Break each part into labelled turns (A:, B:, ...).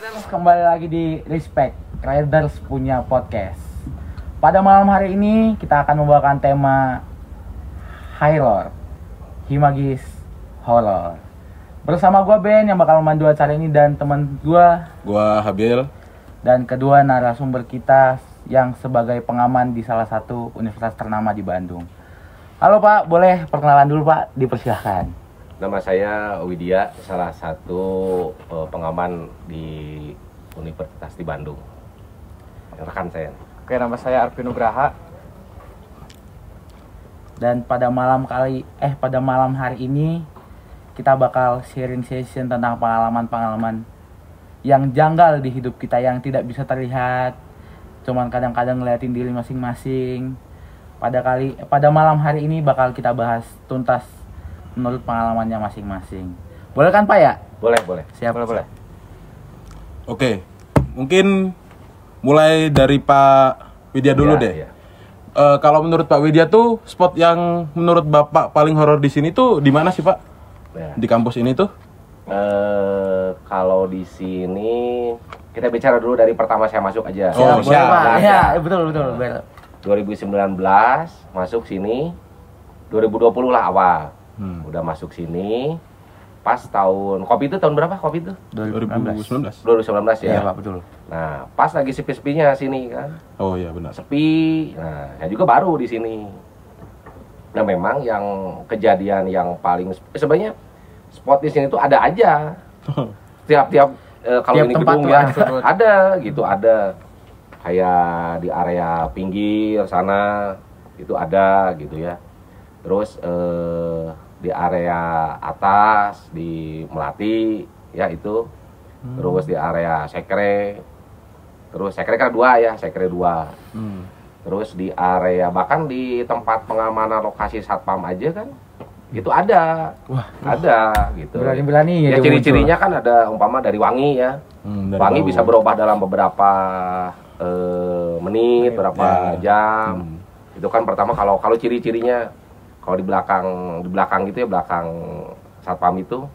A: Riders, kembali lagi di Respect Riders punya podcast. Pada malam hari ini kita akan membawakan tema Horror, Himagis Horror. Bersama gue Ben yang bakal memandu acara ini dan teman gue
B: Habil,
A: dan kedua narasumber kita yang sebagai pengaman di salah satu universitas ternama di Bandung. Halo Pak, boleh perkenalan dulu Pak, dipersilahkan.
C: Nama saya Widya, salah satu pengaman di Universitas di Bandung. Rekan saya.
D: Oke, nama saya Arfi Nugraha.
A: Dan pada malam hari ini kita bakal sharing session tentang pengalaman-pengalaman yang janggal di hidup kita yang tidak bisa terlihat. Cuman kadang-kadang ngeliatin diri masing-masing. Pada malam hari ini bakal kita bahas tuntas menurut pengalamannya masing-masing. Boleh kan Pak ya?
C: Boleh.
A: Siap.
D: Boleh.
B: Oke, mungkin mulai dari Pak Widya dulu deh.
C: Ya.
B: Kalau menurut Pak Widya tuh spot yang menurut Bapak paling horor di sini tuh di mana sih Pak?
C: Ya.
B: Di kampus ini tuh?
C: Kalau di sini kita bicara dulu dari pertama saya masuk aja.
B: Oh,
A: Boleh
B: siap.
A: Pak.
C: Ya.
A: Ya, betul.
C: 2019 masuk sini, 2020 lah awal. Udah masuk sini. Pas tahun kopi itu tahun berapa kopi itu?
B: 2019.
C: 2019 ya.
A: Iya Pak, betul.
C: Nah, pas lagi sepi-sepinya sini kan.
B: Oh iya benar.
C: Sepi. Nah, saya juga baru di sini. Nah, memang yang kejadian yang paling sebenarnya spot di sini tuh ada aja. Tiap kalau
A: Tiap
C: ini
A: tempat
C: gedung
A: tuh
C: ya
A: ada.
C: ada gitu, ada. Kayak di area pinggir sana itu ada gitu ya. Terus di area atas di Melati ya itu. Terus di area Sekre. Terus Sekre kan Sekre 2. Terus di area bahkan di tempat pengamanan lokasi satpam aja kan itu ada.
A: Wah,
C: ada gitu.
A: berani-berani
C: Ya
A: dia
C: ciri-cirinya kan ada umpama dari wangi ya.
B: Dari
C: Wangi
B: bau.
C: bisa berubah dalam beberapa menit, berapa jam. Itu kan pertama kalau ciri-cirinya kalau di belakang gitu ya, belakang satpam itu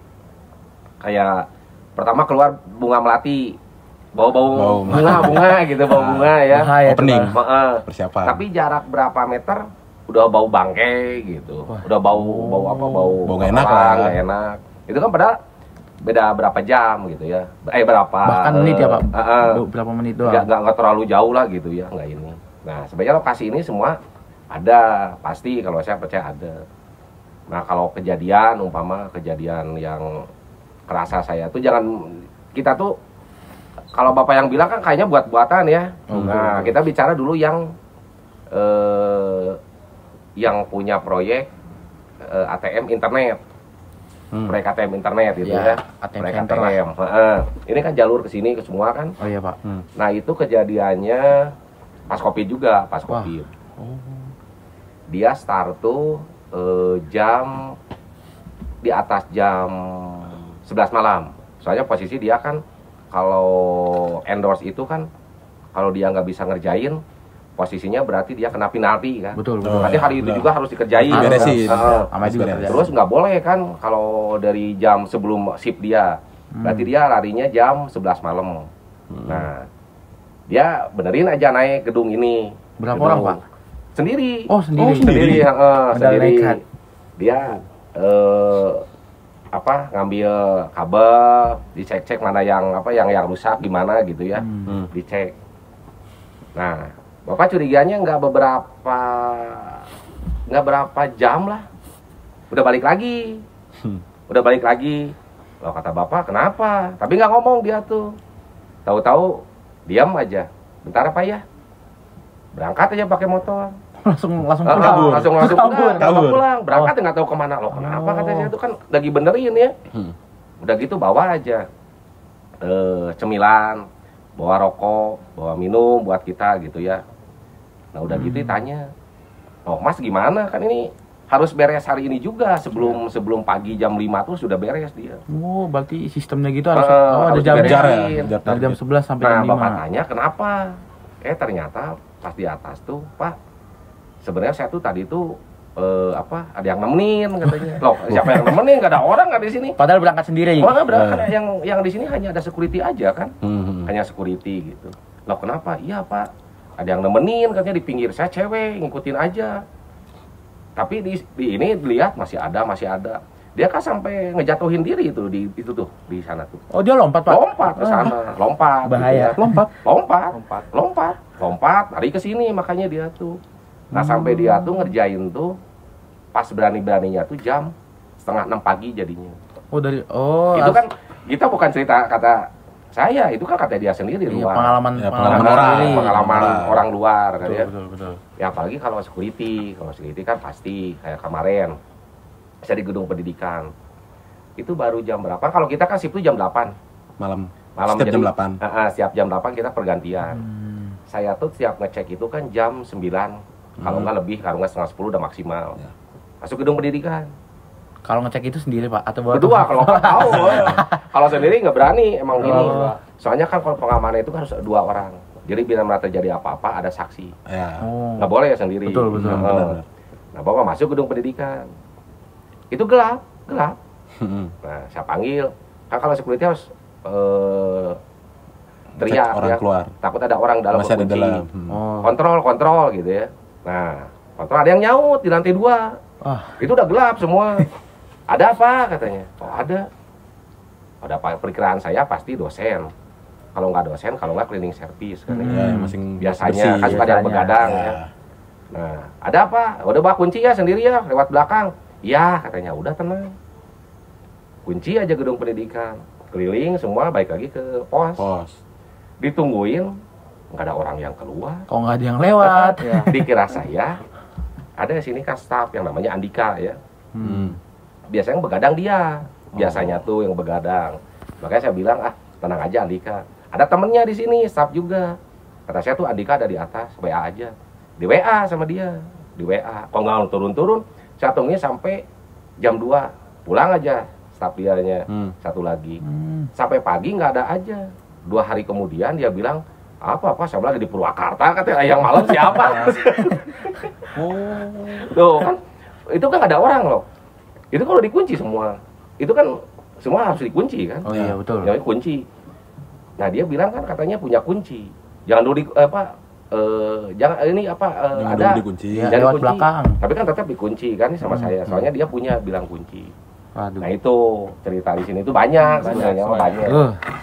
C: kayak pertama keluar bunga melati. Bau bunga gitu, bau bunga ya.
A: Bahaya tuh,
B: Opening.
A: Pak.
B: Persiapan.
C: Tapi jarak berapa meter udah bau bangke gitu. Udah bau
B: Bau nggak enak
C: orang,
B: lah.
C: nggak enak. Itu kan padahal beda berapa jam gitu ya. Berapa
A: Bahkan menit ya Pak. Berapa menit doang.
C: nggak terlalu jauh lah gitu ya, nggak ini. Nah, sebenarnya lokasi ini semua ada, pasti kalau saya percaya ada. Nah, kalau kejadian yang kerasa saya tuh kita tuh kalau Bapak yang bilang kan kayaknya buat-buatan ya. Nah, kita bicara dulu yang punya proyek ATM internet. Proyek ATM internet gitu
A: Ya,
C: ya.
A: ATM
C: Proyek
A: center
C: ATM. Ini kan jalur ke sini ke semua kan.
A: Oh iya Pak.
C: Nah, itu kejadiannya pas Covid juga, pas Covid. Dia start tuh di atas jam 11 malam. Soalnya posisi dia kan kalau endorse itu kan kalau dia nggak bisa ngerjain posisinya berarti dia kena penalti kan.
A: Betul.
C: Berarti hari itu juga harus dikerjain.
B: Diberesin.
A: Sama juga
B: Beres.
C: Terus nggak boleh kan kalau dari jam sebelum shift dia. Berarti dia larinya jam 11 malam. Nah, dia benerin aja naik gedung ini.
A: Berapa
C: Gedung.
A: orang Pak?
C: Sendiri.
A: Oh, sendiri.
C: Sendiri.
A: Modal nekat.
C: Dia ngambil kabel, dicek-cek mana yang rusak gimana gitu ya. Dicek. Nah, Bapak curiganya nggak berapa jam lah. Udah balik lagi. Loh, kata Bapak, kenapa? Tapi nggak ngomong dia tuh. Tahu-tahu diam aja. Bentar apa ya? Berangkat aja pakai motor.
A: langsung
C: Langsung pulang. Berangkat nggak tahu kemana. Loh, kenapa katanya itu kan lagi benerin ya. Udah gitu bawa aja cemilan, bawa rokok, bawa minum buat kita gitu ya. Nah, udah gitu ditanya, "Oh, Mas gimana? Kan ini harus beres hari ini juga sebelum pagi jam 5 tuh sudah beres dia."
A: Oh, berarti sistemnya gitu harus ada
C: harus
A: jam
C: diberesin.
A: dari jam 11 sampai jam 5.
C: Bapak tanya kenapa? Ternyata pas di atas tuh, Pak, sebenarnya saya tuh tadi tuh ada yang nemenin katanya. Loh, siapa yang nemenin? Gak ada orang kan di sini.
A: Padahal berangkat sendiri.
C: Oh, enggak berangkat. Yang di sini hanya ada security aja kan. Hanya security gitu. Loh, kenapa? Iya, Pak. Ada yang nemenin katanya di pinggir. Saya cewek, ngikutin aja. Tapi di ini dilihat masih ada. Dia kan sampai ngejatuhin diri itu di sana tuh.
A: Oh, dia lompat, Pak.
C: Lompat ke sana, lompat.
A: Bahaya.
C: Gitu ya. Lompat, lari ke sini makanya dia tuh. Nah, sampai dia tuh ngerjain tuh pas berani-beraninya tuh jam 5:30 pagi jadinya. Itu kan kita bukan cerita kata saya, itu kan kata dia sendiri
A: iya,
C: luar.
A: Pengalaman
C: orang luar kan ya.
B: Betul.
C: Ya apalagi kalau security kan pasti kayak kemarin saya di gedung pendidikan. Itu baru jam berapa? Kalau kita kan shift itu jam 8.
B: Malam
C: Setiap
B: jam 8.
C: Setiap jam 8 kita pergantian. Saya tuh siap ngecek itu kan jam 9. Kalau nggak lebih, kalau nggak setengah 10 udah maksimal.
B: Ya.
C: Masuk gedung pendidikan.
A: Kalau ngecek itu sendiri, Pak, atau bawa
C: Berdua, kalau nggak tahu. Kalau sendiri nggak berani, emang gini. Soalnya kan kalau pengamanan itu kan harus 2 orang. Jadi bila mana terjadi apa-apa, ada saksi.
B: Ya.
C: Nggak boleh ya sendiri.
A: Betul.
B: Benar.
C: Nah, Bapak masuk gedung pendidikan. Itu gelap. Nah, saya panggil. Kan kalau security harus teriak
B: orang
C: ya.
B: keluar.
C: Takut ada orang dalam
B: Masih ada
C: berkunci.
B: dalam.
C: Kontrol gitu ya. Nah, kontrol ada yang nyaut di lantai 2. Itu udah gelap semua. Ada apa katanya? Oh, ada apa? Perkiraan saya pasti dosen. Kalau nggak dosen, kalau nggak cleaning service kan.
B: Ya, masing
C: Biasanya kan suka ada yang begadang ya. Nah, ada apa? Udah bawa kunci ya sendiri ya, lewat belakang. Iya, katanya. Udah tenang. Kunci aja gedung pendidikan. Keliling semua, balik lagi ke pos. Ditungguin, nggak ada orang yang keluar.
A: Kok nggak ada yang lewat?
C: Dikira saya, ada di sini kan staff yang namanya Andika ya. Biasanya yang begadang dia. Biasanya tuh yang begadang. Makanya saya bilang, tenang aja Andika. Ada temennya di sini, staff juga. Kata saya tuh Andika ada di atas, WA aja. Di WA sama dia. Di WA. Kok nggak turun-turun, saya tungguin sampai jam 2. Pulang aja staff dianya. Satu lagi. Sampai pagi nggak ada aja. 2 hari kemudian dia bilang, apa saya lagi di Purwakarta, katanya. Yang malam siapa? Tuh kan, itu kan nggak ada orang loh. Itu kalau dikunci semua. Itu kan semua harus dikunci kan.
A: Oh iya, betul.
C: Yang kunci. Nah, dia bilang kan katanya punya kunci. Jangan dulu jangan ini ada
B: dikunci.
A: Ya,
C: jangan
A: lewat
C: dikunci.
A: belakang.
C: Tapi kan tetap dikunci kan sama saya. Soalnya dia punya bilang kunci.
A: Waduh.
C: Nah, itu cerita di sini itu banyak sebenarnya banyak.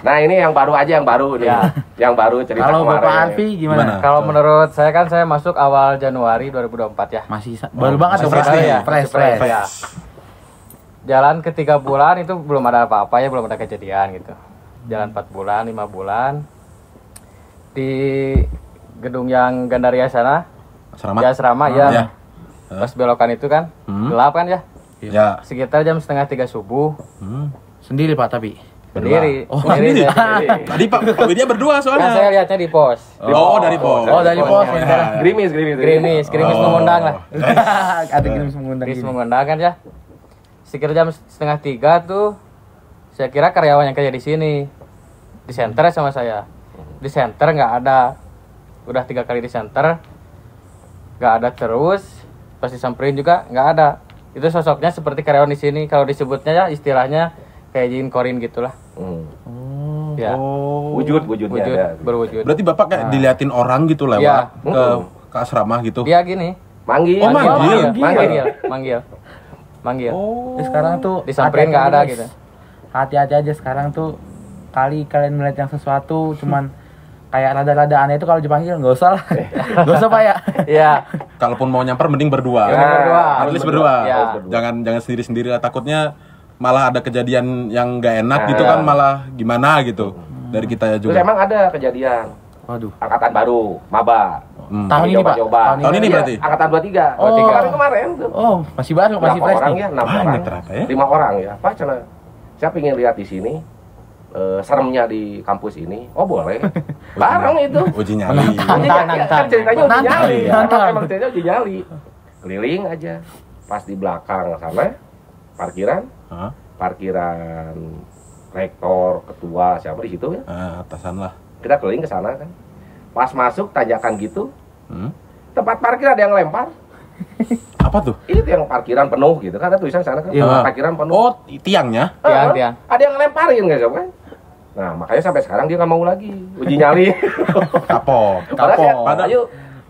C: Nah, ini yang baru aja yang baru nih. Yang baru cerita
A: Kalau
C: kemarin.
A: Bapak Arfi gimana?
D: Kalau menurut saya kan saya masuk awal Januari 2024 ya.
A: Masih baru banget
B: masih
A: dong,
B: fresh nih.
A: ya. Fresh.
D: Ya. Jalan ke 3 bulan itu belum ada apa-apa ya, belum ada kejadian gitu. Jalan 4 bulan, 5 bulan di gedung yang Gandaria sana. Asrama ya. Pas belokan itu kan gelap kan ya.
B: Ya.
D: Sekitar jam 2:30 subuh.
A: Sendiri, Pak, tapi
D: Sendiri.
B: Oh,
D: Sendiri.
B: Tadi Pak Widya berdua
D: Kan
B: soalnya.
D: saya lihatnya di pos.
B: Dari pos.
A: Oh, dari pos.
D: Ya.
C: Gerimis.
D: Gerimis mengundang lah.
A: Ada gerimis mengundang.
D: Gerimis mengundang kan ya. Sekitar jam 2:30 tuh saya kira karyawan yang kerja di sini di center sama saya. Di center nggak ada. Udah 3 kali di center nggak ada, terus pas disamperin juga nggak ada. Itu sosoknya seperti karyawan di sini, kalau disebutnya ya istilahnya kayak Jin Korin gitulah. Ya.
C: Wujudnya ada.
D: Berwujud.
B: Berarti Bapak kayak diliatin orang gitu lewat
D: Ya.
B: ke asrama gitu.
D: Dia gini.
C: Manggil.
B: Oh, manggil.
D: Manggil.
A: Sekarang tuh
D: Disamperin nggak ada gitu.
A: Hati-hati aja sekarang tuh, kali kalian melihat yang sesuatu cuman kayak rada-rada aneh itu kalau dipanggil nggak usah lah. Nggak usah, Pak ya.
D: Iya.
B: Kalaupun mau nyamper mending berdua. At least berdua.
D: Ya.
B: Jangan sendiri-sendiri lah, takutnya malah ada kejadian yang nggak enak gitu kan, malah gimana gitu dari kita
C: Terus
B: juga.
C: emang ada kejadian.
A: Waduh.
C: Angkatan baru, maba.
A: Tahun ini, Pak.
B: Tahun ini berarti?
C: Angkatan 23.
A: Oh.
C: Kemarin tuh.
A: Oh, masih baru, masih
C: Berapa
A: fresh
C: orang
A: nih.
C: ya? 6
B: Banyak
C: orang.
B: ternyata ya.
C: 5 orang ya. Pak, saya pengen lihat di sini seremnya di kampus ini. Oh, boleh. Bareng itu.
B: Uji nyali.
C: Kan ceritanya uji nyali.
A: Nantang.
C: Emang ceritanya uji nyali. Keliling aja. Pas di belakang sana parkiran
B: Hah?
C: parkiran rektor, ketua, siapa di situ ya.
B: Atasan lah.
C: Kita keliling ke sana kan. Pas masuk tanjakan gitu, tempat parkir ada yang lempar.
B: Apa tuh?
C: Itu yang parkiran penuh gitu kan, ada tulisan sana kan,
A: Iya.
C: parkiran penuh.
B: Oh, tiangnya?
D: Tiang.
C: Ada yang ngelemparin guys kan. Nah, makanya sampai sekarang dia nggak mau lagi uji nyali.
B: Kapok.
C: Padahal saya,
B: Padahal-
C: ayo,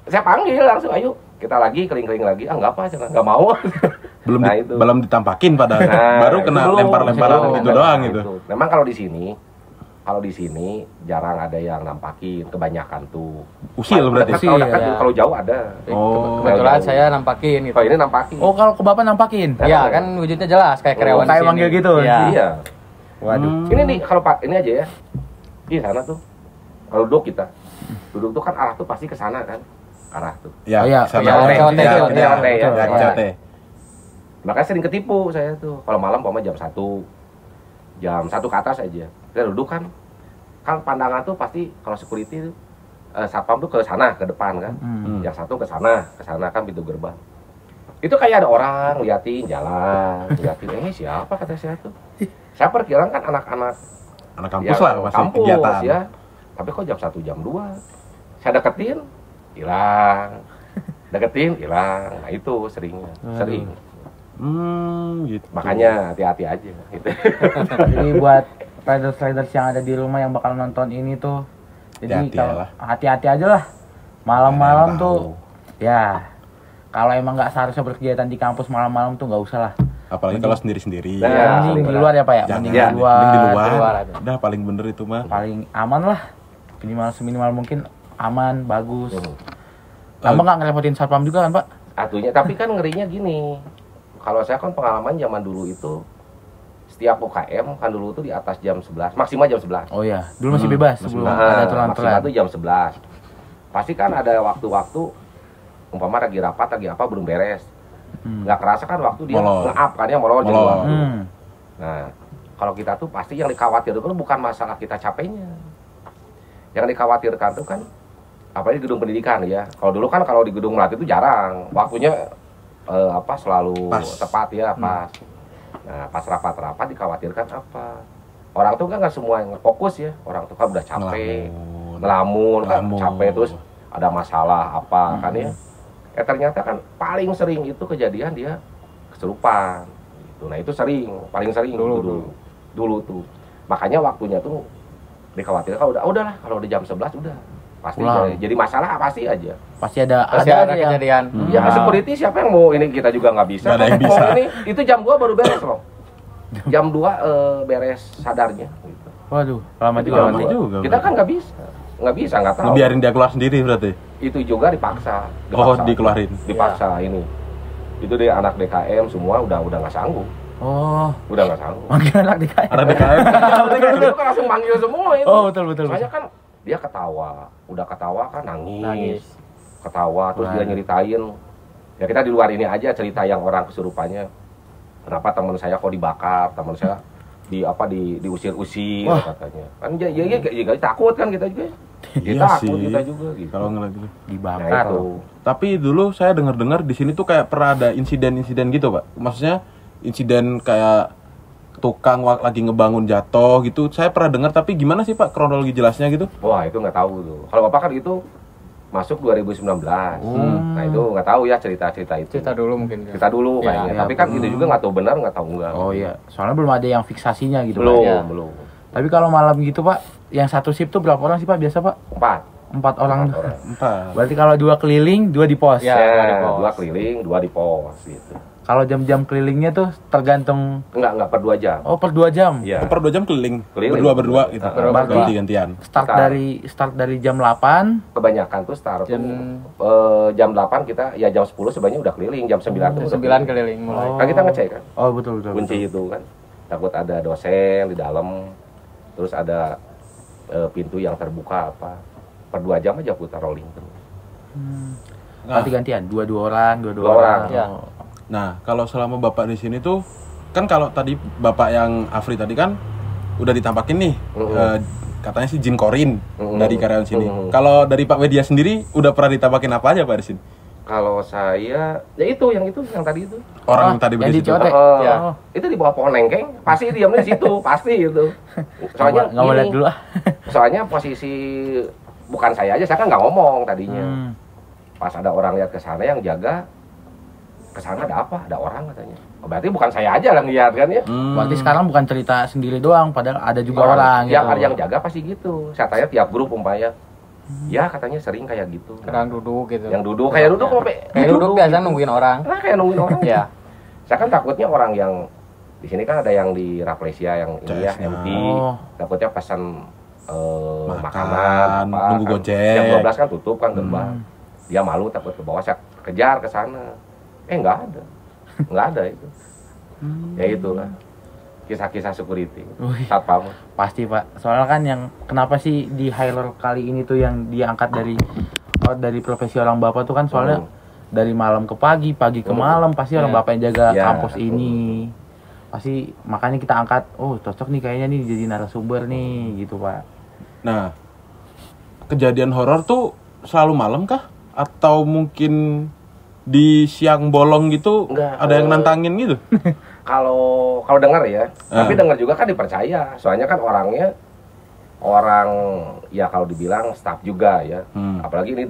C: saya panggil langsung, ayo kita lagi keliling-keliling lagi. Ah nggak apa, jangan, nggak mau.
B: Belum
C: Nah, itu.
B: belum ditampakin padahal.
C: Nah,
B: Baru
C: itu
B: kena
C: belum.
B: lempar-lemparan
C: Belum.
B: itu doang
C: Nah,
B: gitu.
C: itu. Memang kalau di sini jarang ada yang nampakin, kebanyakan tuh.
B: Usil berarti.
C: Kalau dekat,
D: Iya.
C: kalau jauh ada.
B: Oh.
D: Kebetulan
C: jauh.
D: saya nampakin gitu.
C: Kalau ini nampakin.
A: Oh, kalau ke Bapak nampakin?
D: Iya, kan wujudnya jelas kayak karyawan
A: kayak
D: di sini.
A: manggil gitu.
D: Iya.
C: Iya.
A: Waduh.
C: Ini nih kalau Pak ini aja ya. Di sana tuh. Kalau duduk kita. Duduk tuh kan arah tuh pasti ke sana kan. Arah tuh.
B: Ya,
A: Oh, iya.
B: sana.
D: Iya,
B: Ya,
D: COT,
B: ya,
D: COT,
B: ya,
C: COT, ya.
B: ya, COT.
C: Makanya sering ketipu saya tuh. Kalau malam jam 1. Jam 1 ke atas aja. Kita duduk kan. Kan pandangan tuh pasti kalau security tuh satpam tuh ke sana, ke depan kan. Yang satu ke sana kan pintu gerbang. Itu kayak ada orang liatin jalan, liatin siapa kata saya tuh. Saya perkiraan kan anak-anak
B: Anak kampus lah masih
C: kampus,
B: kegiatan.
C: ya. Tapi kok jam 1 jam 2 saya deketin hilang. Deketin hilang. Nah, itu seringnya. Sering.
B: Gitu.
C: Makanya hati-hati aja gitu.
A: Jadi buat riders yang ada di rumah yang bakal nonton ini tuh, jadi
B: Hati-hati
A: kalau
B: lah.
A: hati-hati aja lah. Malam-malam
B: Jangan
A: tuh,
B: tahu.
A: ya kalau emang nggak seharusnya berkegiatan di kampus malam-malam tuh nggak usah lah.
B: Apalagi kalau sendiri-sendiri.
C: Nah,
A: Ya, mending di luar ya Pak ya,
B: Jangan,
A: mending
C: ya,
A: di luar.
B: mending di luar.
D: Di luar aja.
B: Udah paling bener itu mah.
A: Paling aman lah. Minimal seminimal mungkin aman, bagus.
C: Hmm.
A: Abang nggak ngerepotin satpam juga kan Pak?
C: Atunya, tapi kan ngerinya gini. Kalau saya kan pengalaman zaman dulu itu setiap UKM kan dulu tuh di atas jam 11, maksimal jam 11.
A: Oh iya, dulu masih bebas
B: masih
A: sebelum
B: bebas.
A: ada
C: maksimal
A: aturan-aturan.
C: tuh jam 11. Pasti kan ada waktu-waktu umpama lagi rapat lagi apa belum beres. Nggak kerasa kan waktu dia
B: Molor.
C: nge-up kan ya molor jadi
B: Molor.
C: waktu.
A: Hmm.
C: Nah, kalau kita tuh pasti yang dikhawatirkan itu bukan masalah kita capeknya. Yang dikhawatirkan tuh kan apalagi di gedung pendidikan ya. Kalau dulu kan kalau di gedung Melati itu jarang. Waktunya selalu
B: Pas.
C: tepat ya, pas. Nah, pas rapat-rapat dikhawatirkan apa? Orang tuh kan nggak semua yang fokus ya. Orang tuh kan udah capek, ngelamun kan
B: Ngelamun.
C: capek terus ada masalah apa kan ya. Ternyata kan paling sering itu kejadian dia kesurupan. Gitu. Nah, itu paling sering dulu tuh. Makanya waktunya tuh dikhawatirkan udahlah kalau udah jam 11 udah. Pasti
A: Pulang.
C: jadi masalah pasti aja.
A: Pasti ada
D: Pasti
A: ada
D: ada
A: aja yang
D: kejadian.
C: Ya
A: Nah.
C: security siapa yang mau ini kita juga nggak bisa.
B: Nggak ada yang
C: Kan?
B: bisa.
C: Oh, ini itu jam 2 baru beres loh. Jam 2 beres sadarnya. Gitu.
A: Waduh, lama
C: Itu
A: juga.
C: jam
B: lama
A: Pak.
C: 2.
B: juga
C: Kita
B: berarti.
C: kan nggak bisa nggak tahu.
B: Ngebiarin dia keluar sendiri berarti.
C: Itu juga dipaksa.
B: Oh, dikeluarin.
C: Dipaksa ini. Itu deh anak DKM semua udah nggak sanggup.
A: Oh,
C: Udah nggak sanggup.
A: manggil anak di kayak.
B: Ada DKM.
C: Itu kan langsung manggil semua itu.
A: Oh, betul betul.
C: Soalnya kan dia ketawa, udah ketawa kan nangis,
D: Nangis.
C: ketawa terus dia
A: Waduh.
C: nyeritain. Ya kita di luar ini aja cerita yang orang kesurupannya. Kenapa teman saya kok dibakar, teman saya diusir-usir
A: Wah.
C: katanya. Kan ya takut kan kita juga. Kita
B: Iya
C: takut
B: sih.
C: kita juga gitu.
B: Kalau ngeliat gitu.
C: Nah,
A: Dibakar.
C: itu.
B: Tapi dulu saya dengar-dengar di sini tuh kayak pernah ada insiden-insiden gitu, Pak. Maksudnya insiden kayak tukang lagi ngebangun jatuh gitu. Saya pernah dengar, tapi gimana sih Pak kronologi jelasnya gitu?
C: Wah, itu nggak tahu tuh. Kalau Bapak kan itu masuk 2019. Nah, itu nggak tahu ya cerita-cerita itu.
D: Cerita dulu mungkin.
C: Kita dulu
D: Ya,
C: kayaknya.
A: ya,
C: Tapi kan itu juga nggak tahu benar, nggak tahu enggak.
A: Oh iya, soalnya belum ada yang fiksasinya gitu
C: Belum,
A: Pak.
D: Ya.
C: belum.
A: Tapi kalau malam gitu Pak, yang satu shift tuh berapa orang sih Pak biasa Pak?
C: 4
A: 4 orang.
C: orang.
B: Entah.
A: Berarti kalau 2 keliling, 2 di pos.
D: Ya.
C: Ya,
D: dua di pos.
C: 2 keliling, 2 di pos gitu.
A: Kalau jam-jam kelilingnya tuh tergantung.
C: Enggak per 2 jam.
A: Oh, per 2 jam.
C: Iya.
B: Per 2 jam keliling.
C: Keliling.
B: Berdua gitu.
A: Berdua.
B: Ganti-gantian.
A: Start dari jam 8.
C: Kebanyakan tuh start
D: Jam-
C: jam 8 kita ya jam 10 sebenarnya udah keliling, jam 9 tuh udah
D: 9 keliling mulai.
A: Oh.
C: Kan kita ngecek kan.
A: Oh, betul betul.
C: Kunci
A: betul.
C: itu kan. Takut ada dosen di dalam. Terus ada pintu yang terbuka apa. Per 2 jam aja putar rolling terus.
B: Nah,
A: Ganti-gantian, 2 orang, 2
C: Dua orang.
D: Ya.
A: Oh.
B: nah, kalau selama Bapak di sini tuh kan kalau tadi Bapak yang Afri tadi kan udah ditampakin nih katanya sih jin korin dari karyawan sini. Kalau dari Pak Wedia sendiri udah pernah ditampakin apa aja Pak di sini?
C: Kalau saya ya itu yang tadi itu.
B: Orang yang tadi
A: yang
B: berdiri
A: di
B: situ.
A: Cote.
C: Ya.
A: Oh.
C: Itu di bawah pohon lengkeng, pasti diamnya di situ, pasti itu. Soalnya
A: Nggak mau lihat
C: gini,
A: dulu ah.
C: soalnya posisi bukan saya aja, saya kan nggak ngomong tadinya.
A: Hmm.
C: Pas ada orang lihat ke sana yang jaga ke sana ada apa? Ada orang katanya. Oh, berarti bukan saya aja yang lihat kan ya.
A: Berarti sekarang bukan cerita sendiri doang, padahal ada juga orang
C: yang
A: gitu.
C: yang jaga pasti gitu. Saya tanya tiap grup umpamanya. Ya katanya sering kayak gitu.
D: Kadang duduk gitu.
C: Yang duduk kayak duduk sampai
D: Kayak duduk biasa nungguin orang.
C: Nah, kayak nungguin orang.
D: Ya.
C: Saya kan takutnya orang yang di sini kan ada yang di Rafflesia yang ini ya,
B: CS-nya.
C: MT.
A: Oh.
C: Takutnya pesan
B: Makan,
C: makanan apa.
B: nunggu
C: kan.
B: Gojek.
C: Jam 12 kan tutup kan gerbang. Dia malu takut ke bawah, saya kejar ke sana. Nggak ada. Nggak ada itu. Ya itulah. Kisah-kisah security.
A: Wih.
C: Satpam.
A: Pasti Pak, soalnya kan yang kenapa sih di Highlore kali ini tuh yang diangkat dari profesi orang bapak tuh kan soalnya dari malam ke pagi, pagi ke malam pasti orang bapak yang jaga
C: Ya.
A: kampus ini. Pasti makanya kita angkat, oh cocok nih kayaknya nih jadi narasumber nih gitu Pak.
B: Nah, kejadian horor tuh selalu malam kah? Atau mungkin di siang bolong gitu
C: Enggak,
B: ada yang nantangin gitu?
C: Kalau dengar ya, tapi dengar juga kan dipercaya. Soalnya kan orangnya orang ya kalau dibilang staff juga ya. Apalagi ini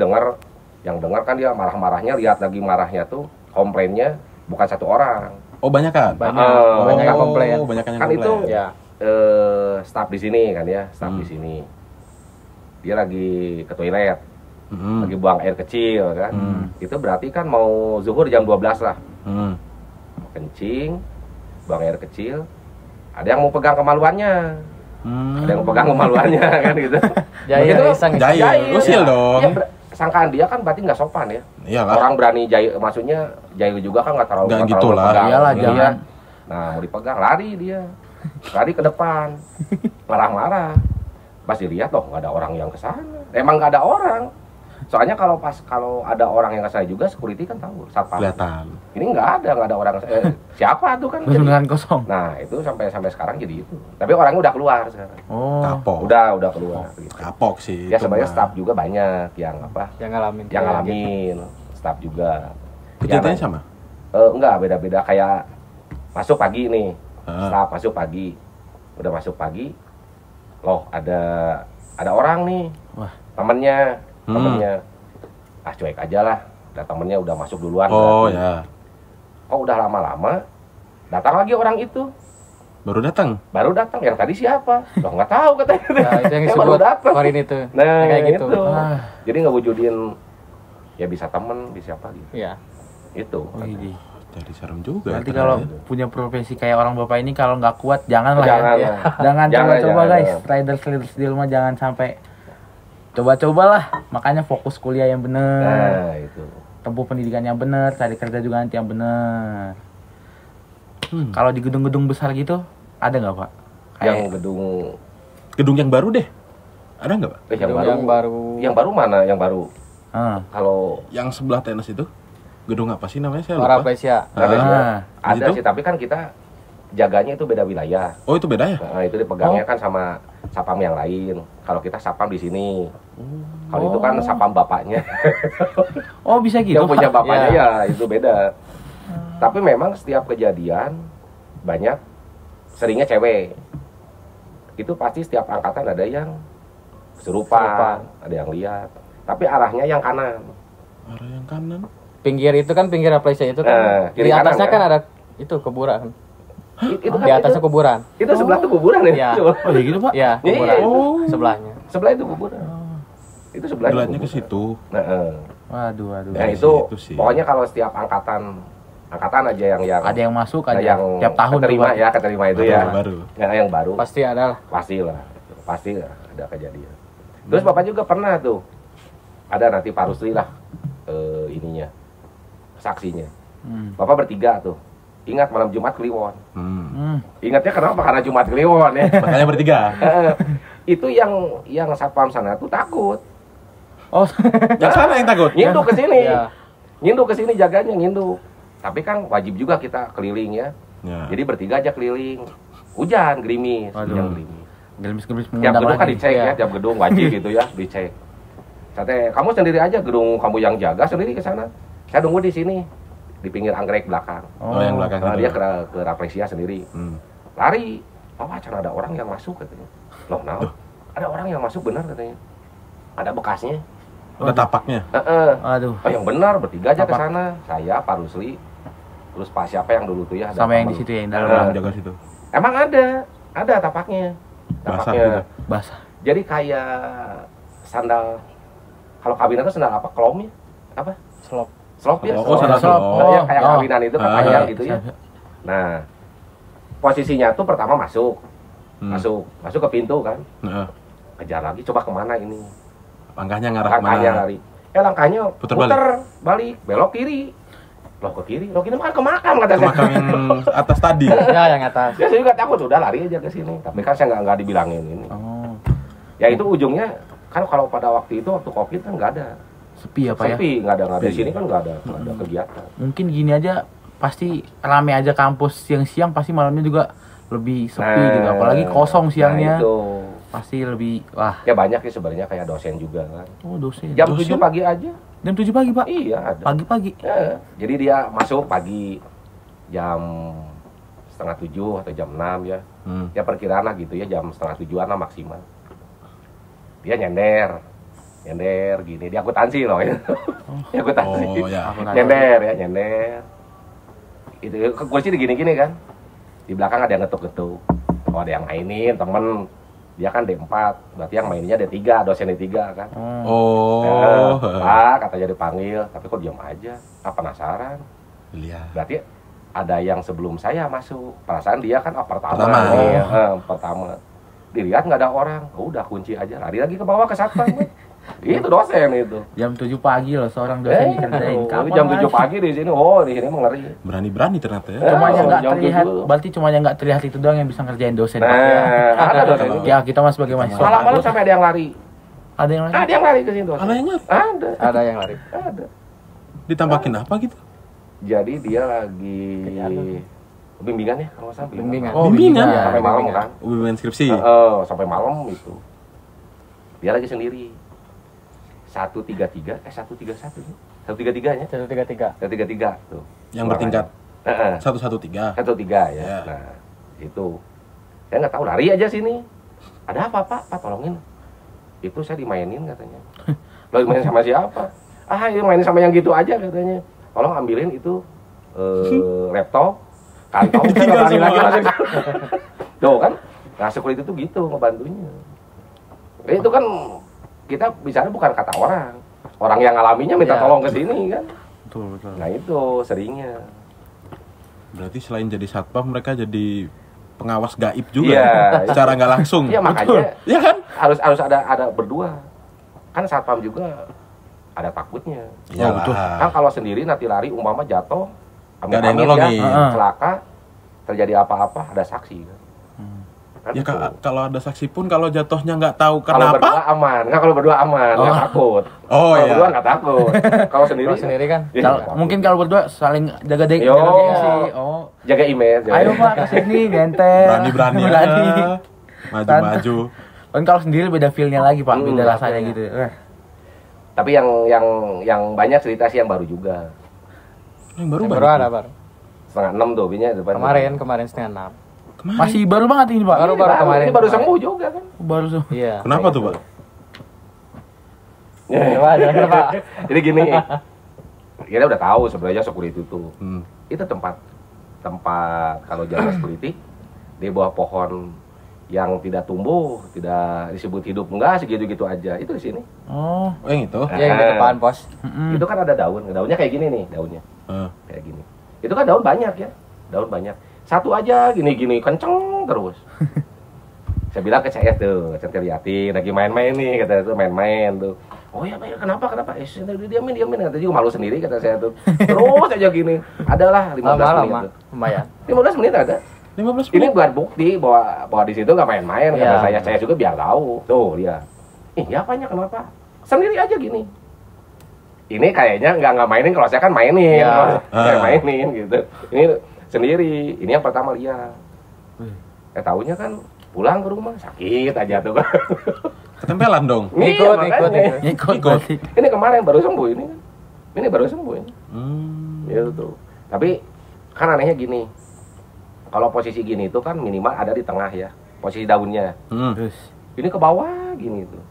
C: yang dengar kan dia marah-marahnya, lihat lagi marahnya tuh komplainnya bukan satu orang.
B: Oh, banyak kan?
D: Banyak yang komplain.
B: Banyak yang
C: Kan
B: komplain.
C: itu
D: Ya.
C: staff di sini kan ya, staff di sini. Dia lagi ke toilet, lagi buang air kecil kan. Itu berarti kan mau zuhur jam 12 lah. Kencing, buang air kecil. Ada yang mau pegang kemaluannya. Ada yang mau pegang kemaluannya kan gitu.
D: Jahil,
C: Begitu,
D: iseng.
B: Jahil, usil dong.
C: Iya, sangkaan dia kan berarti nggak sopan ya.
B: Iyalah.
C: Orang berani jahil, maksudnya jahil juga kan nggak terlalu
B: Nggak
C: nggak
B: gitu
C: terlalu
B: lah.
C: pegang.
A: Iyalah,
C: Iya.
A: jangan.
C: Nah mau dipegang lari dia, lari ke depan, marah-marah. Pas dilihat loh nggak ada orang yang kesana. Emang nggak ada orang. Soalnya kalau ada orang yang kesana juga security kan tahu satpam.
B: Kelihatan.
C: Ini nggak ada orang. Siapa tuh kan?
A: Beneran kosong.
C: Nah itu sampai sekarang jadi itu. Tapi orangnya udah keluar sekarang.
A: Oh.
B: Kapok.
C: Udah keluar. Gitu.
B: Kapok sih.
C: Ya
B: itu
C: sebenarnya
B: mah.
C: staff juga banyak yang apa?
D: Yang ngalamin.
C: Yang ngalamin, staff juga.
B: Kejadiannya
C: Ya,
B: sama?
C: enggak, beda-beda. Kayak masuk pagi nih, staff masuk pagi. Udah masuk pagi, loh ada orang nih,
A: Wah.
C: temennya. Ah cuek aja lah, udah temennya udah masuk duluan.
B: Oh
C: berarti.
B: ya.
C: Kok udah lama-lama, datang lagi orang itu.
B: Baru datang.
C: Baru datang, yang tadi siapa? Loh nggak tahu katanya.
D: Nah, itu yang
C: Dia baru
D: disebut
C: datang.
D: Korin itu.
C: Nah
D: Yang kayak gitu.
A: Ah.
C: Jadi ngewujudin, ya bisa temen, bisa apa gitu.
D: Iya.
C: Itu.
A: Widih.
B: Jadi serem juga.
A: Berarti
B: ternyata.
A: kalau punya profesi kayak orang bapak ini kalau nggak kuat jangan lah
C: Jangan
A: ya.
C: lah.
A: Jangan
C: Jangan,
A: coba-coba
C: jangan,
A: guys.
C: jangan.
A: Riders di rumah jangan sampai coba-cobalah. Makanya fokus kuliah yang bener.
C: Nah itu.
A: Tempuh pendidikan yang bener, cari kerja juga nanti yang bener. Kalau di gedung-gedung besar gitu ada nggak Pak?
C: Yang
A: Kayak
B: Gedung yang baru deh. Ada nggak, Pak?
C: yang
D: Yang baru.
C: Yang baru mana? Yang baru. Kalau
B: Yang sebelah tenis itu? Gedung apa sih namanya? Saya
D: Para
B: lupa.
D: Plesia.
C: ada
B: Di situ?
C: sih, tapi kan kita jaganya itu beda wilayah.
B: Oh, itu beda ya?
C: Nah, itu dipegangnya kan sama sapam yang lain. Kalau kita sapam di sini. Kalau itu kan sapam bapaknya.
A: Oh bisa gitu
C: Yang punya
A: Pak?
C: bapaknya
D: Ya.
C: ya itu beda. Tapi memang setiap kejadian banyak seringnya cewek. Itu pasti setiap angkatan ada yang kesurupan, ada yang lihat. Tapi arahnya yang kanan.
B: Arah yang kanan.
D: Pinggir itu kan pinggir Plesia itu
C: Nah,
D: kan.
C: kiri
D: Di atasnya
C: kanan,
D: kan ada itu kuburan.
C: Itu
D: Di atasnya kuburan.
C: itu sebelah tuh kuburan
D: Iya.
C: ya.
A: Oh ya gitu Pak?
D: Iya,
C: Iya,
D: kuburan.
C: itu.
D: Sebelahnya.
C: Sebelah itu kuburan. Itu sebelah itu
B: Belakangnya ke
C: kuburan.
B: situ.
C: Nah,
A: Waduh.
C: nah
B: Dari
C: itu
B: situ sih.
C: pokoknya kalau setiap angkatan aja yang
A: Ada yang masuk,
C: nah,
A: ada
C: yang
A: tiap tahun
C: keterima
A: tuh, Pak.
C: ya, keterima itu ya.
B: Baru.
C: Yang baru
D: Pasti ada lah.
C: pasti ada kejadian. Terus Bapak juga pernah tuh ada nanti Pak Rusli lah ininya saksinya. Bapak bertiga tuh. Ingat malam Jumat Kliwon. Ingatnya kenapa? Karena Jumat Kliwon ya.
B: Makanya bertiga.
C: Itu yang satpam sana tuh takut.
A: Oh.
B: Yang sana yang takut.
C: Nginduk ke sini.
D: Iya.
C: Nginduk ke sini jaganya nginduk. Tapi kan wajib juga kita keliling ya.
B: Ya.
C: Jadi bertiga aja keliling. Hujan gerimis,
A: Waduh.
C: hujan gerimis.
A: Gerimis-gerimis
C: Tiap
A: mengundang
C: gedung kan
A: lagi.
C: dicek
D: Iya.
C: ya, tiap gedung wajib gitu ya, dicek. Saya kamu sendiri aja gedung kamu yang jaga sendiri ke sana. Saya tunggu di sini di pinggir anggrek belakang.
B: Oh, yang belakang
C: Nah,
B: itu.
C: dia ke Rafflesia sendiri. Lari. Oh, can ada orang yang masuk katanya. Loh, nah, ada orang yang masuk benar katanya. Ada bekasnya.
B: Ada tapaknya.
C: Heeh.
A: Aduh.
C: Oh, yang benar bertiga aja ke
A: Apa?
C: sana. Saya, Pak Rusli, terus Pak siapa yang dulu tuh ya?
A: Sama yang di
C: temen.
A: situ ya, yang
B: Dalam
A: dalam
B: jaga situ.
C: Emang ada tapaknya.
B: Basah
C: Tapaknya.
B: gitu.
A: basah.
C: Jadi kayak sandal, kalau kawinan itu sandal apa? Klomnya? Apa?
D: Slop.
C: Slop ya?
B: Oh, sandal
A: slop.
C: Nah, ya, kayak
A: Oh.
C: kawinan itu kan
B: Ah.
C: panjang gitu ya. Nah, posisinya tuh pertama masuk ke pintu kan,
B: Heeh.
C: kejar lagi, coba kemana ini?
B: Langkahnya ngarah
C: Langkahnya
B: kemana?
C: lari. Langkahnya
B: Puter
C: puter balik, belok kiri. Loh ke kiri, loh ini kan ke makam kata
B: Ke
C: saya.
B: makam yang atas tadi.
D: Ya, yang atas.
C: Ya saya juga takut, udah lari aja ke sini. Tapi kan saya nggak dibilangin ini.
A: Oh,
C: Ya itu ujungnya kan kalau pada waktu itu waktu Covid kan nggak ada.
A: sepi apa ya?
C: Sepi, nggak ada di
B: Sepi.
C: sini kan nggak ada kegiatan.
A: Mungkin gini aja, pasti rame aja kampus siang-siang, pasti malamnya juga lebih sepi gitu. Apalagi kosong siangnya.
C: Nah, itu.
A: Pasti lebih, wah.
C: Ya banyak sih sebenarnya kayak dosen juga kan.
A: Oh, dosen.
C: Jam
B: Dosen?
C: 7 pagi aja.
A: Jam 7 pagi, Pak?
C: Iya ada.
A: Pagi-pagi.
C: Ya, jadi dia masuk pagi jam setengah 7 atau jam 6 ya. Ya perkiraan lah gitu ya, jam setengah 7-an lah maksimal. Dia nyender gini, dia akuntansi loh ya. Dia akuntansi.
B: Oh ya.
C: Nyender. Itu kursi digini-gini kan. Di belakang ada yang ngetuk-ngetuk. Oh, ada yang mainin temen. Dia kan D4, berarti yang mainnya D3, dosen D3 kan.
B: Oh.
C: Pak, katanya dipanggil, tapi kok diam aja? Ah, penasaran.
B: Lihat.
C: Berarti ada yang sebelum saya masuk. Perasaan dia kan pertama.
B: Pertama.
C: Nih, pertama. Dilihat nggak ada orang, udah kunci aja. Lari lagi ke bawah ke satpam. Itu dosen itu.
A: Jam 7 pagi loh seorang dosen dikerjain. Kapan
C: jam 7
A: lagi?
C: pagi di sini. Oh, di sini mengeri.
B: Berani-berani ternyata ya.
A: Cuma yang nggak
C: jam
A: terlihat,
C: 7.
A: berarti cuma yang nggak terlihat itu doang yang bisa ngerjain dosen. Pak.
C: Nah, ada dosen itu.
A: Ya, kita mas sebagai mahasiswa.
C: Malam-malam
A: takut.
C: sampai ada yang lari.
A: Ada yang lain?
C: Ada yang lari ke sini dosen.
B: Ada yang nyari?
C: Ada.
D: Ada yang lari.
C: Ada.
B: Ditampakin apa gitu?
C: Jadi dia lagi bimbingan ya, kalau nggak salah.
D: Bimbingan.
A: Oh,
B: Bimbingan.
A: bimbingan.
C: Sampai malam
D: bimbingan.
C: kan.
B: Bimbingan skripsi.
C: Sampai malam itu. Dia lagi sendiri. 133, 131 nih. 133-nya.
D: 133.
C: 133 tuh.
B: Yang bertingkat
C: Heeh.
B: 113.
C: 133 ya.
B: Ya.
C: Nah, itu. Saya nggak tahu, lari aja sini. Ada apa, Pak? Tolongin. Itu saya dimainin katanya. Lo dimainin sama siapa? Ah, ini mainin sama yang gitu aja katanya. Tolong ambilin itu laptop, kantong, saya nggak berani lagi masuk. Tuh kan, nah security itu gitu ngebantunya. Itu kan kita bicara bukan kata orang yang ngalaminya minta
D: Ya.
C: tolong ke sini kan.
A: Betul, betul.
C: Nah itu seringnya.
B: Berarti selain jadi satpam mereka jadi pengawas gaib juga.
C: Iya.
B: Secara nggak langsung.
C: Iya makanya
B: Iya kan?
C: harus ada berdua. Kan satpam juga ada takutnya.
B: Iya
A: betul.
C: Kan kalau sendiri nanti lari umpama jatuh,
B: Nggak ada yang
C: amit-amit
B: nolongin.
A: Heeh.
C: celaka, terjadi apa-apa ada saksi kan. Kan
B: Ya
C: itu.
B: kalau ada saksi pun kalau jatuhnya nggak tahu
C: Kalau berdua
B: kenapa.
C: aman, nggak kalau berdua aman, nggak takut.
B: Oh
C: Kalau
B: iya.
C: berdua nggak takut. Kalau sendiri,
D: Kalau sendiri kan
C: iya,
A: Kalau-
C: nggak takut.
A: mungkin kalau berdua saling jaga
C: Yo.
A: gengsi. Oh,
C: jaga image.
A: ayo Pak kesini genteng.
B: Berani-berani
A: Berani.
B: aja. Maju-maju.
A: Kan kalau sendiri beda feelnya lagi Pak, beda
C: Hmm,
A: rasanya
C: rasanya.
A: gitu.
C: Tapi yang banyak cerita sih yang baru juga.
B: Yang baru
D: yang
B: banyak.
D: baru ada baru.
C: 5:30 tuh binya depan.
D: Kemarin setengah 6.
B: Kemarin.
A: Masih baru banget ini Pak.
D: Baru-
C: Ini baru
D: kemarin.
C: sembuh juga kan.
A: Baru tuh.
D: Iya.
B: Kenapa tuh, Pak?
D: Coba jelaskan, Pak.
C: Jadi gini, kita udah tahu sebenarnya security itu tuh.
B: Hmm.
C: Itu tempat kalau jalan security di bawah pohon yang tidak tumbuh, tidak disebut hidup, enggak segitu-gitu aja. Itu di sini.
A: Oh.
B: Oh, yang itu?
D: Iya, yang di depan pos.
A: Mm-mm.
C: Itu kan ada daunnya kayak gini nih, daunnya.
B: Eh.
C: Kayak gini. Itu kan daun banyak ya. Daun banyak. Satu aja gini-gini kenceng terus. Saya bilang ke CS tuh, centil liatin lagi main-main nih, kata itu main-main tuh. Oh ya, kenapa? Diamin, kata juga malu sendiri kata saya tuh. Terus aja gini. Adalah 15
D: Lama-lama,
C: menit tuh.
D: lumayan.
C: 15 menit ada.
B: 15
C: Ini
B: menit.
C: buat bukti bahwa di situ nggak main-main kata
D: Iya.
C: saya juga biar tahu. Tuh dia. Iya apanya kenapa? Sendiri aja gini. Ini kayaknya nggak mainin, kalau saya kan mainin.
D: Iya.
C: Saya mainin gitu. Ini sendiri. Ini yang pertama lihat. Tahunya kan pulang ke rumah sakit aja tuh kan.
B: Ketempelan dong.
D: Ikut,
C: makanya.
A: Ikut
B: Ikut.
A: berarti.
C: Ini kemarin baru sembuh ini kan. Ini baru sembuh ini.
B: Hmm.
C: Gitu tuh. Tapi kan anehnya gini. Kalau posisi gini itu kan minimal ada di tengah ya. Posisi daunnya.
B: Hmm.
A: Terus.
C: Ini ke bawah gini tuh.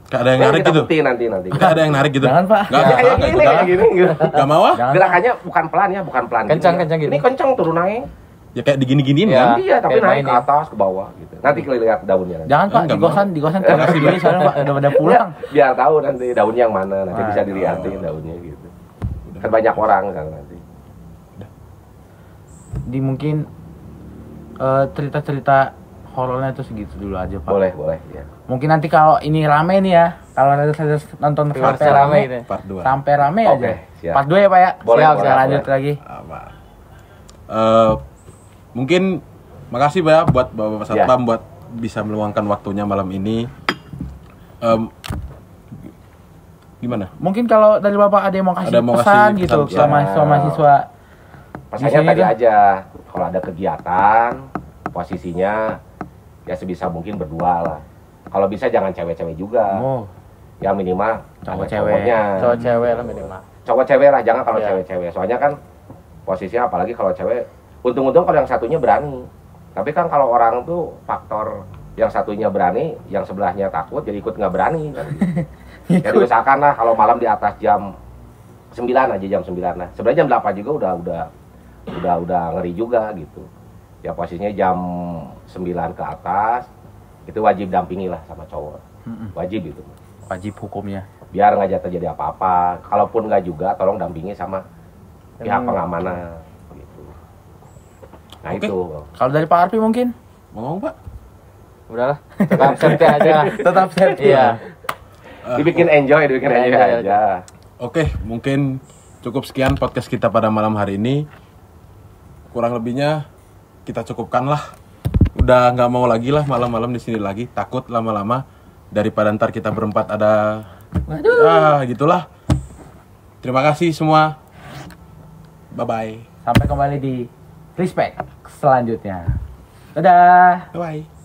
B: Kayak ada yang narik
C: kita
B: gitu.
C: buktiin nanti.
B: Kayak ada yang narik gitu.
A: Jangan, Pak.
B: Enggak,
C: Kayak
B: enggak
C: gini,
B: ikut.
C: kayak gini.
B: Enggak mau ah?
A: Jangan.
C: Gerakannya bukan pelan ya, bukan pelan.
D: Kencang,
C: gini ya.
D: kencang gini.
C: Ini kencang turun naik.
B: Ya kayak digini-giniin
D: Ya.
B: kan.
C: Iya, tapi
D: Kayak
C: naik ke
D: mainin.
C: atas ke bawah gitu. Nanti kita lihat daunnya nanti.
A: Jangan Pak,
B: Enggak
A: di kosan kasih dulu soalnya Pak udah pulang.
C: Ya, biar tahu nanti daunnya yang mana, nanti bisa
A: Waduh.
C: dilihatin daunnya gitu. Kan banyak orang kan nanti.
A: Di mungkin cerita-cerita horornya itu segitu dulu aja Pak.
C: Boleh ya.
A: Mungkin nanti kalau ini rame nih ya, kalau ada nonton
D: Viewersnya
A: sampai
D: rame
A: rame,
D: gitu ya.
B: Part 2.
A: sampai rame
C: Oke,
A: aja.
C: siap.
A: Part 2 ya Pak ya.
C: Boleh,
A: Siap,
C: boleh,
A: saya lanjut
C: boleh.
A: lagi.
B: Apa? Mungkin makasih Pak ya buat Bapak Satpam buat bisa meluangkan waktunya malam ini. Gimana?
A: Mungkin kalau dari Bapak ada yang mau kasih
B: Ada mau
A: pesan
B: kasih
A: gitu
B: pesan-pesan.
A: ke mahasiswa-mahasiswa.
C: Pesannya
A: Di sini
C: tadi
A: tuh.
C: aja, kalau ada kegiatan, posisinya ya sebisa mungkin berdua lah. Kalau bisa jangan cewek-cewek juga.
A: Oh,
C: Ya minimal
A: Cowok
C: ada
A: cewek.
C: cowoknya.
D: Cowok cewek lah minimal.
C: Cowok cewek lah, jangan kalau
D: Iya.
C: cewek-cewek. Soalnya kan posisinya apalagi kalau cewek, untung-untung kalau yang satunya berani. Tapi kan kalau orang tuh faktor yang satunya berani, yang sebelahnya takut jadi ikut nggak berani. Kan. Jadi usahakan lah kalau malam di atas jam 9 aja, jam 9 lah. Sebenarnya jam 8 juga udah ngeri juga gitu. Ya posisinya jam 9 ke atas itu wajib dampingi lah sama cowok. Wajib itu.
A: wajib hukumnya.
C: Biar nggak terjadi apa-apa. Kalaupun nggak juga, tolong dampingi sama pihak pengamanan gitu. Nah
B: Oke.
C: itu.
A: Kalau dari Pak Arfi mungkin
B: Mau ngomong Pak?
D: Udahlah, tetap safety aja.
A: tetap safety.
D: Iya.
C: Dibikin enjoy aja.
B: Oke, mungkin cukup sekian podcast kita pada malam hari ini. Kurang lebihnya kita cukupkan lah. Udah nggak mau lagi lah malam-malam di sini lagi. Takut lama-lama daripada ntar kita berempat ada. Gitulah. Terima kasih semua. Bye bye.
A: Sampai kembali di Respect selanjutnya. Dadah.
B: Bye bye.